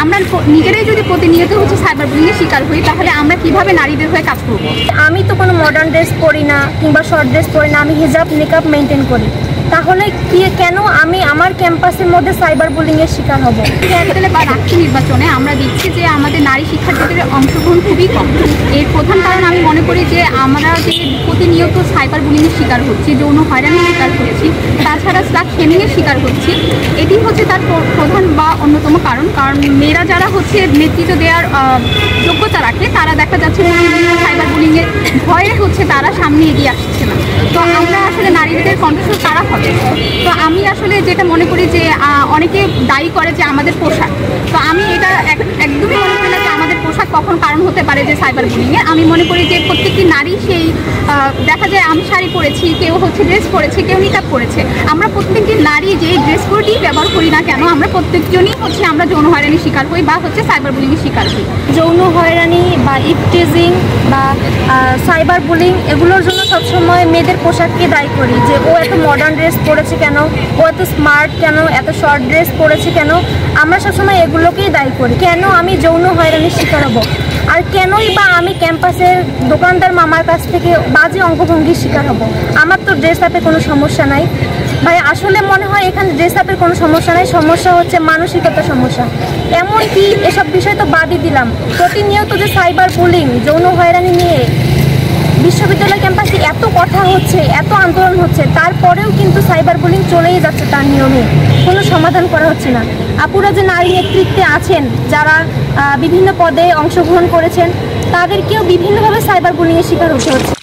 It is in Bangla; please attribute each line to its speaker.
Speaker 1: আমরা নিজেরাই যদি প্রতিনিয়ত হচ্ছে সাইবার বুলিংয়ের শিকার হই, তাহলে আমরা কিভাবে নারীদের হয়ে কাজ করব?
Speaker 2: আমি তো কোনো মডার্ন ড্রেস পরি না কিংবা শর্ট ড্রেস পরি না, আমি হিজাব নিকাব মেনটেন করি। তাহলে কেন আমি আমার ক্যাম্পাসের মধ্যে সাইবার বুলিংয়ের শিকার হব?
Speaker 1: ক্যাপিটালে বা রাষ্ট্র নির্বাচনে আমরা দেখছি যে আমাদের নারী শিক্ষার্থীদের অংশগ্রহণ খুবই কম। এর প্রধান কারণ আমি মনে করি যে আমরা যে প্রতিনিয়ত সাইবার বুলিংয়ের শিকার হচ্ছি, যৌন হয়রানির শিকার হচ্ছি, তাছাড়া স্লাগ শেমিংয়ের শিকার হচ্ছি, এটি হচ্ছে তার প্রধান বা অন্যতম কারণ। কারণ মেয়েরা যারা হচ্ছে নেতৃত্ব দেওয়ার যোগ্যতা রাখে, তারা দেখা যাচ্ছে সাইবার বুলিংয়ের ভয়ে হচ্ছে তারা সামনে এগিয়ে আসছে না। তো আমরা আসলে নারীদের কণ্ঠস্বর তারা হবে। তো আমি আসলে যেটা মনে করি যে অনেকে দায়ী করে যে আমাদের পোশাক, তো আমি এটা একদমই মনে করি না যে আমাদের পোশাক কখন কারণ হতে পারে যে সাইবার বুলিংয়ে। আমি মনে করি যে প্রত্যেকটি নারী সেই দেখা যায় আমি শাড়ি পরেছি, কেউ হচ্ছে ড্রেস পরেছে, কেউ নিকাব পরেছে, আমরা প্রত্যেকটি নারী যে ড্রেস কোডই ব্যবহার করি না কেন, আমরা প্রত্যেকজনই হচ্ছে আমরা যৌন হয়রানির শিকার হই বা হচ্ছে সাইবার বুলিংয়ের শিকার হই।
Speaker 2: যৌন হয়রানি বা ইফটিজিং বা সাইবার বুলিং এগুলোর জন্য সবসময় মেয়েদের পোশাককে দায়ী করি, যে ও এত মডার্ন ড্রেস পরেছে কেন, ও এত স্মার্ট কেন, এত শর্ট ড্রেস পরেছে কেন, আমরা সবসময় এগুলোকেই দায়ী করি। কেন আমি যৌন হয়রানির শিকার হব? আর কেনই বা আমি ক্যাম্পাসের দোকানদার মামার কাছ থেকে বাজে অঙ্গভঙ্গির শিকার হব? আমার তো ড্রেস আপে কোনো সমস্যা নাই ভাই। আসলে মনে হয় এখানে ড্রেস আপের কোনো সমস্যা নাই, সমস্যা হচ্ছে মানসিকতার সমস্যা। এমনকি এসব বিষয় তো বাদই দিলাম, প্রতিনিয়ত যে সাইবার বুলিং যৌন হয়রানি নিয়ে বিশ্ববিদ্যালয় ক্যাম্পাসে এত কথা হচ্ছে, এত আন্দোলন হচ্ছে, তারপরেও কিন্তু সাইবার বুলিং চলেই যাচ্ছে তার নিয়মে, কোনো সমাধান করা হচ্ছে না। আপুরা যে নারী নেতৃত্বে আছেন, যারা বিভিন্ন পদে অংশগ্রহণ করেছেন, তাদেরকেও বিভিন্নভাবে সাইবার বুলিংয়ের শিকার হতে হচ্ছে।